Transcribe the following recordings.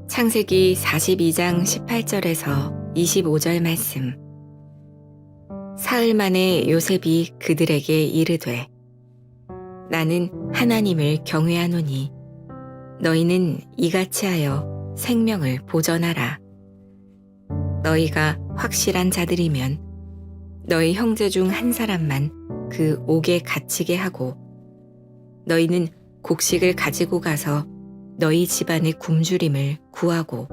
창세기 42장 18절에서 25절 말씀. 사흘 만에 요셉이 그들에게 이르되 나는 하나님을 경외하노니 너희는 이같이 하여 생명을 보전하라. 너희가 확실한 자들이면 너희 형제 중 한 사람만 그 옥에 갇히게 하고 너희는 곡식을 가지고 가서 너희 집안의 굶주림을 구하고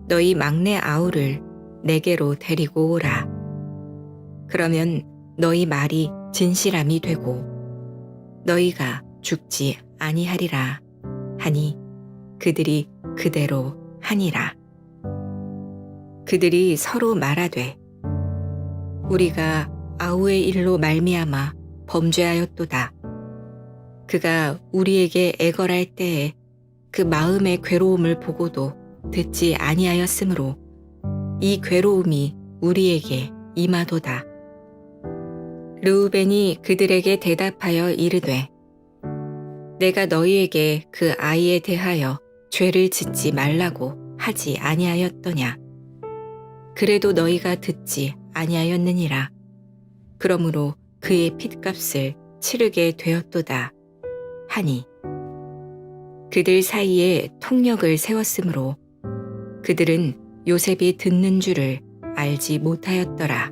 너희 막내 아우를 내게로 데리고 오라. 그러면 너희 말이 진실함이 되고 너희가 죽지 아니하리라 하니 그들이 그대로 하니라. 그들이 서로 말하되 우리가 아우의 일로 말미암아 범죄하였도다. 그가 우리에게 애걸할 때에 그 마음의 괴로움을 보고도 듣지 아니하였으므로 이 괴로움이 우리에게 임하도다. 르우벤이 그들에게 대답하여 이르되 내가 너희에게 그 아이에 대하여 죄를 짓지 말라고 하지 아니하였더냐. 그래도 너희가 듣지 아니하였느니라. 그러므로 그의 핏값을 치르게 되었도다 하니 그들 사이에 통력을 세웠으므로 그들은 요셉이 듣는 줄을 알지 못하였더라.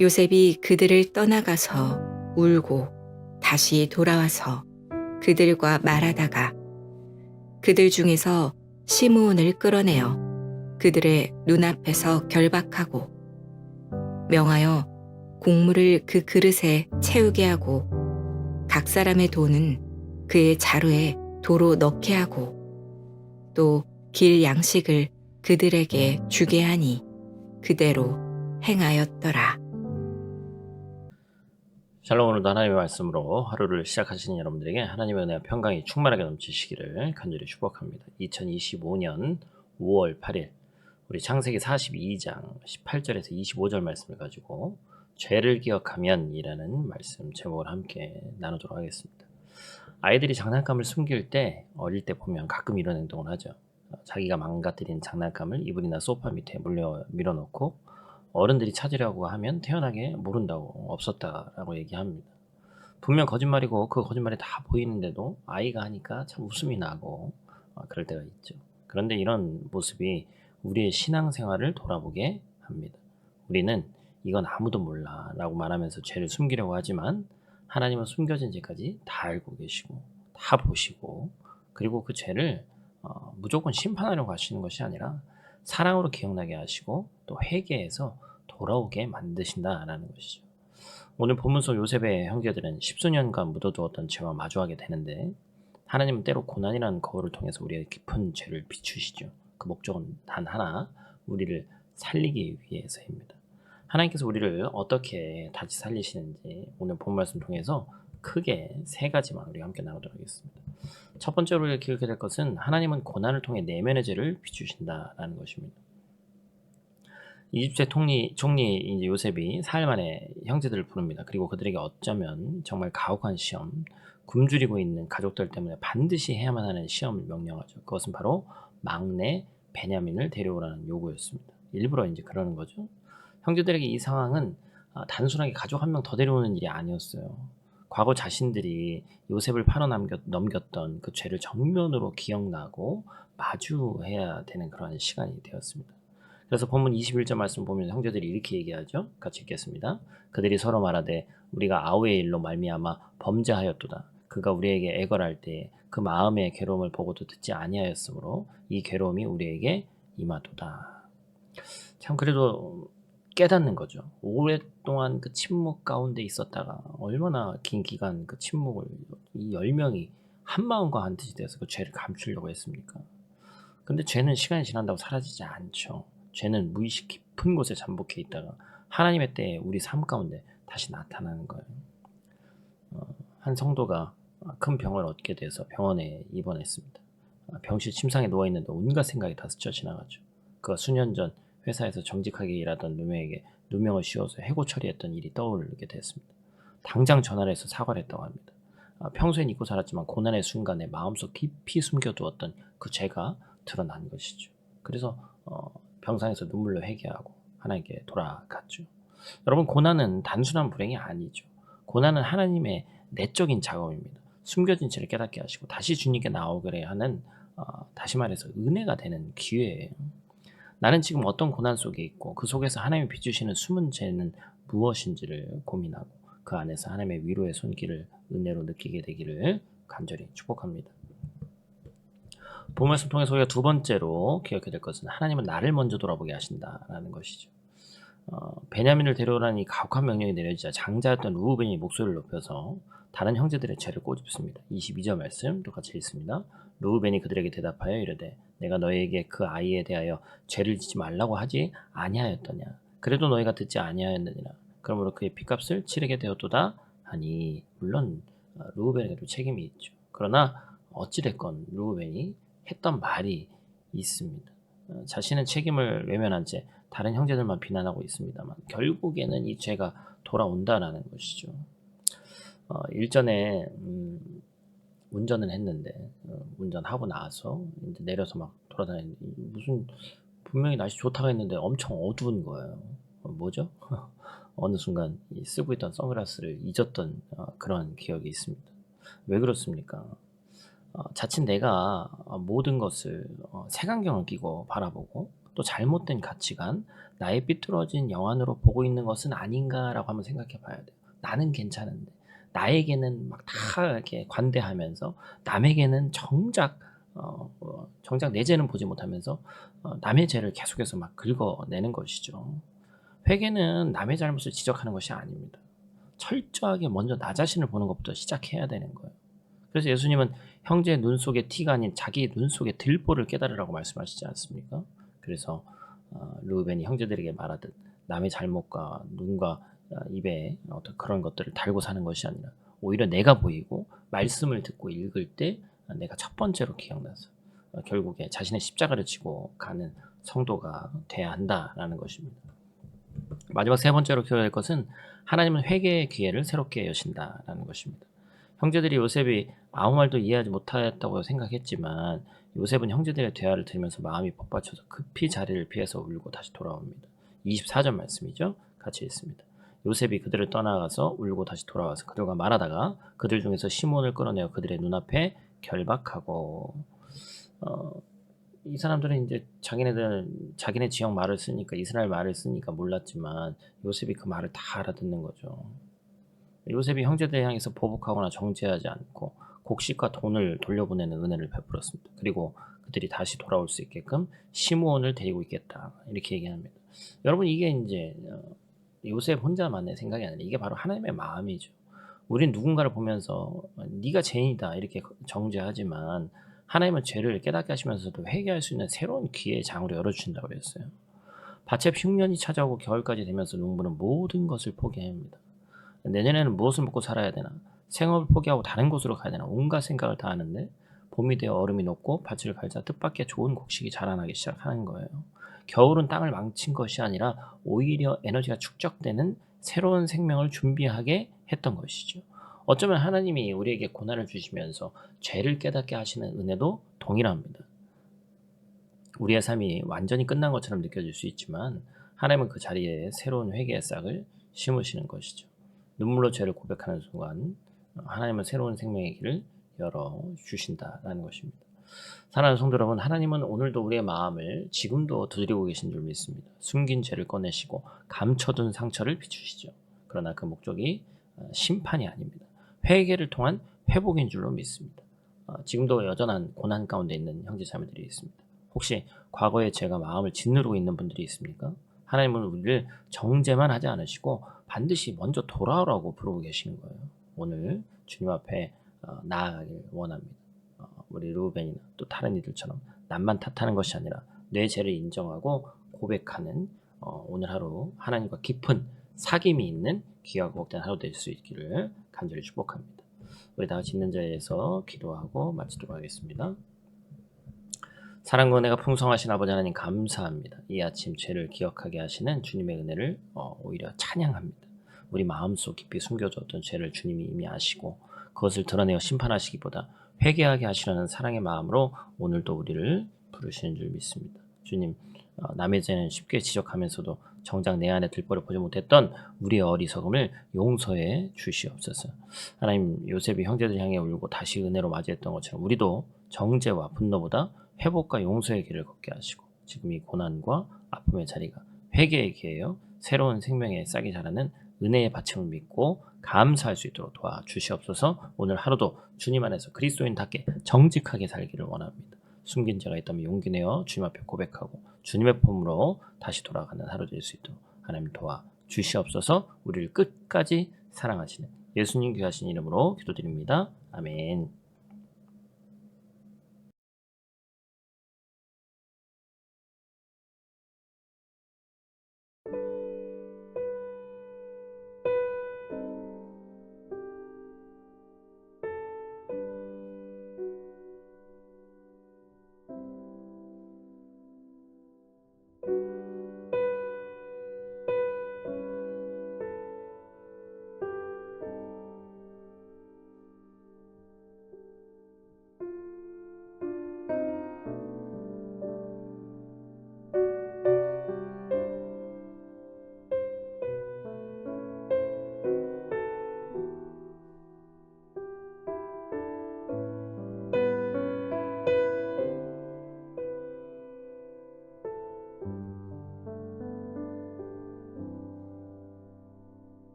요셉이 그들을 떠나가서 울고 다시 돌아와서 그들과 말하다가 그들 중에서 시므온을 끌어내어 그들의 눈앞에서 결박하고 명하여 곡물을 그 그릇에 채우게 하고 각 사람의 돈은 그의 자루에 도로 넣게 하고 또 길 양식을 그들에게 주게 하니 그대로 행하였더라. 샬롬. 오늘도 하나님의 말씀으로 하루를 시작하시는 여러분들에게 하나님의 은혜와 평강이 충만하게 넘치시기를 간절히 축복합니다. 2025년 5월 8일 우리 창세기 42장 18절에서 25절 말씀을 가지고 죄를 기억하면 이라는 말씀 제목을 함께 나누도록 하겠습니다. 아이들이 장난감을 숨길 때 어릴 때 보면 가끔 이런 행동을 하죠. 자기가 망가뜨린 장난감을 이불이나 소파 밑에 밀어놓고 어른들이 찾으려고 하면 태연하게 모른다고 없었다라고 얘기합니다. 분명 거짓말이고 그 거짓말이 다 보이는데도 아이가 하니까 참 웃음이 나고 그럴 때가 있죠. 그런데 이런 모습이 우리의 신앙생활을 돌아보게 합니다. 우리는 이건 아무도 몰라 라고 말하면서 죄를 숨기려고 하지만 하나님은 숨겨진 죄까지 다 알고 계시고 다 보시고 그리고 그 죄를 무조건 심판하려고 하시는 것이 아니라 사랑으로 기억나게 하시고 또 회개해서 돌아오게 만드신다라는 것이죠. 오늘 본문 속 요셉의 형제들은 십수년간 묻어두었던 죄와 마주하게 되는데 하나님은 때로 고난이라는 거울을 통해서 우리의 깊은 죄를 비추시죠. 그 목적은 단 하나, 우리를 살리기 위해서입니다. 하나님께서 우리를 어떻게 다시 살리시는지 오늘 본 말씀 통해서 크게 세 가지만 우리가 함께 나누도록 하겠습니다. 첫 번째로 우리가 기억해야 될 것은 하나님은 고난을 통해 내면의 죄를 비추신다라는 것입니다. 이집트의 총리 이제 요셉이 사흘 만에 형제들을 부릅니다. 그리고 그들에게 어쩌면 정말 가혹한 시험, 굶주리고 있는 가족들 때문에 반드시 해야만 하는 시험을 명령하죠. 그것은 바로 막내 베냐민을 데려오라는 요구였습니다. 일부러 이제 그러는 거죠. 형제들에게 이 상황은 단순하게 가족 한 명 더 데려오는 일이 아니었어요. 과거 자신들이 요셉을 넘겼던 그 죄를 정면으로 기억나고 마주해야 되는 그런 시간이 되었습니다. 그래서 본문 21절 말씀 보면 형제들이 이렇게 얘기하죠. 같이 읽겠습니다. 그들이 서로 말하되 우리가 아우의 일로 말미암아 범죄하였도다. 그가 우리에게 애걸할 때에 그 마음의 괴로움을 보고도 듣지 아니하였으므로 이 괴로움이 우리에게 임하도다. 참 그래도 깨닫는 거죠. 오랫동안 그 침묵 가운데 있었다가 얼마나 긴 기간 그 침묵을 이 10명이 한마음과 한뜻이 돼서 그 죄를 감추려고 했습니까? 근데 죄는 시간이 지난다고 사라지지 않죠. 죄는 무의식 깊은 곳에 잠복해 있다가 하나님의 때에 우리 삶 가운데 다시 나타나는 거예요. 한 성도가 큰 병을 얻게 돼서 병원에 입원했습니다. 병실 침상에 누워있는데 온갖 생각이 다 스쳐 지나가죠. 그가 수년 전 회사에서 정직하게 일하던 누명에게 누명을 씌워서 해고 처리했던 일이 떠오르게 됐습니다. 당장 전화를 해서 사과를 했다고 합니다. 평소엔 잊고 살았지만 고난의 순간에 마음속 깊이 숨겨두었던 그 죄가 드러난 것이죠. 그래서 병상에서 눈물로 회개하고 하나님께 돌아갔죠. 여러분, 고난은 단순한 불행이 아니죠. 고난은 하나님의 내적인 작업입니다. 숨겨진 죄를 깨닫게 하시고 다시 주님께 나오게 하는, 다시 말해서 은혜가 되는 기회예요. 나는 지금 어떤 고난 속에 있고 그 속에서 하나님이 비추시는 숨은 죄는 무엇인지를 고민하고 그 안에서 하나님의 위로의 손길을 은혜로 느끼게 되기를 간절히 축복합니다. 본 말씀 통해서 우리가 두 번째로 기억해야 될 것은 하나님은 나를 먼저 돌아보게 하신다라는 것이죠. 베냐민을 데려오라는 이 가혹한 명령이 내려지자 장자였던 루우벤이 목소리를 높여서 다른 형제들의 죄를 꼬집습니다. 22절 말씀 똑같이 읽습니다. 루우벤이 그들에게 대답하여 이르되 내가 너희에게 그 아이에 대하여 죄를 짓지 말라고 하지 아니하였더냐. 그래도 너희가 듣지 아니하였느니라. 그러므로 그의 핏값을 치르게 되었도다 하니. 물론 루우벤에게도 책임이 있죠. 그러나 어찌됐건 루우벤이 했던 말이 있습니다. 자신은 책임을 외면한 채 다른 형제들만 비난하고 있습니다만 결국에는 이 죄가 돌아온다라는 것이죠. 일전에 운전을 했는데 운전하고 나서 이제 내려서 막 돌아다니는데 무슨 분명히 날씨 좋다고 했는데 엄청 어두운 거예요. 뭐죠? 어느 순간 쓰고 있던 선글라스를 잊었던 그런 기억이 있습니다. 왜 그렇습니까? 자칫 내가 모든 것을 색안경을 끼고 바라보고 또 잘못된 가치관, 나의 삐뚤어진 영안으로 보고 있는 것은 아닌가라고 한번 생각해 봐야 돼요. 나는 괜찮은데 나에게는 막 다 이렇게 관대하면서 남에게는 정작 내 죄는 보지 못하면서 남의 죄를 계속해서 막 긁어내는 것이죠. 회개는 남의 잘못을 지적하는 것이 아닙니다. 철저하게 먼저 나 자신을 보는 것부터 시작해야 되는 거예요. 그래서 예수님은 형제의 눈 속에 티가 아닌 자기 눈 속에 들보를 깨달으라고 말씀하시지 않습니까? 그래서 르우벤이 형제들에게 말하듯 남의 잘못과 눈과 입에 어떤 그런 것들을 달고 사는 것이 아니라 오히려 내가 보이고 말씀을 듣고 읽을 때 내가 첫 번째로 기억나서 결국에 자신의 십자가를 지고 가는 성도가 돼야 한다라는 것입니다. 마지막 세 번째로 기억해야 할 것은 하나님은 회개의 기회를 새롭게 여신다라는 것입니다. 형제들이 요셉이 아무 말도 이해하지 못하였다고 생각했지만 요셉은 형제들의 대화를 들으면서 마음이 복받쳐서 급히 자리를 피해서 울고 다시 돌아옵니다. 24절 말씀이죠. 같이 읽습니다. 요셉이 그들을 떠나가서 울고 다시 돌아와서 그들과 말하다가 그들 중에서 시몬을 끌어내어 그들의 눈앞에 결박하고. 이 사람들은 이제 자기네 지역 말을 쓰니까 이스라엘 말을 쓰니까 몰랐지만 요셉이 그 말을 다 알아듣는 거죠. 요셉이 형제들 향해서 보복하거나 정죄하지 않고 곡식과 돈을 돌려보내는 은혜를 베풀었습니다. 그리고 그들이 다시 돌아올 수 있게끔 시므온을 데리고 있겠다 이렇게 얘기합니다. 여러분, 이게 이제 요셉 혼자만의 생각이 아니라 이게 바로 하나님의 마음이죠. 우린 누군가를 보면서 네가 죄인이다 이렇게 정죄하지만 하나님은 죄를 깨닫게 하시면서도 회개할 수 있는 새로운 기회의 장으로 열어주신다고 했어요. 밭에 흉년이 찾아오고 겨울까지 되면서 농부는 모든 것을 포기합니다. 내년에는 무엇을 먹고 살아야 되나, 생업을 포기하고 다른 곳으로 가야 되나 온갖 생각을 다 하는데 봄이 되어 얼음이 녹고 밭을 갈자 뜻밖의 좋은 곡식이 자라나기 시작하는 거예요. 겨울은 땅을 망친 것이 아니라 오히려 에너지가 축적되는 새로운 생명을 준비하게 했던 것이죠. 어쩌면 하나님이 우리에게 고난을 주시면서 죄를 깨닫게 하시는 은혜도 동일합니다. 우리의 삶이 완전히 끝난 것처럼 느껴질 수 있지만 하나님은 그 자리에 새로운 회개의 싹을 심으시는 것이죠. 눈물로 죄를 고백하는 순간 하나님은 새로운 생명의 길을 열어주신다라는 것입니다. 사랑하는 성도 여러분, 하나님은 오늘도 우리의 마음을 지금도 두드리고 계신 줄 믿습니다. 숨긴 죄를 꺼내시고 감춰둔 상처를 비추시죠. 그러나 그 목적이 심판이 아닙니다. 회개를 통한 회복인 줄로 믿습니다. 지금도 여전한 고난 가운데 있는 형제자매들이 있습니다. 혹시 과거에 제가 마음을 짓누르고 있는 분들이 있습니까? 하나님은 우리를 정죄만 하지 않으시고 반드시 먼저 돌아오라고 부르고 계시는 거예요. 오늘 주님 앞에 나아가길 원합니다. 우리 르우벤이나 또 다른 이들처럼 남만 탓하는 것이 아니라 내 죄를 인정하고 고백하는 오늘 하루 하나님과 깊은 사귐이 있는 귀하고 복된 하루 될 수 있기를 간절히 축복합니다. 우리 다 같이 있는 자리에서 기도하고 마치도록 하겠습니다. 사랑과 은혜가 풍성하신 아버지 하나님 감사합니다. 이 아침 죄를 기억하게 하시는 주님의 은혜를 오히려 찬양합니다. 우리 마음속 깊이 숨겨졌던 죄를 주님이 이미 아시고 그것을 드러내어 심판하시기보다 회개하게 하시려는 사랑의 마음으로 오늘도 우리를 부르시는 줄 믿습니다. 주님, 남의 죄는 쉽게 지적하면서도 정작 내 안에 들보를 보지 못했던 우리의 어리석음을 용서해 주시옵소서. 하나님, 요셉이 형제들 향해 울고 다시 은혜로 맞이했던 것처럼 우리도 정죄와 분노보다 회복과 용서의 길을 걷게 하시고 지금 이 고난과 아픔의 자리가 회개의 기회요 새로운 생명의 싹이 자라는 은혜의 받침을 믿고 감사할 수 있도록 도와주시옵소서. 오늘 하루도 주님 안에서 그리스도인답게 정직하게 살기를 원합니다. 숨긴 죄가 있다면 용기 내어 주님 앞에 고백하고 주님의 품으로 다시 돌아가는 하루 될 수 있도록 하나님 도와주시옵소서. 우리를 끝까지 사랑하시는 예수님 귀하신 이름으로 기도드립니다. 아멘.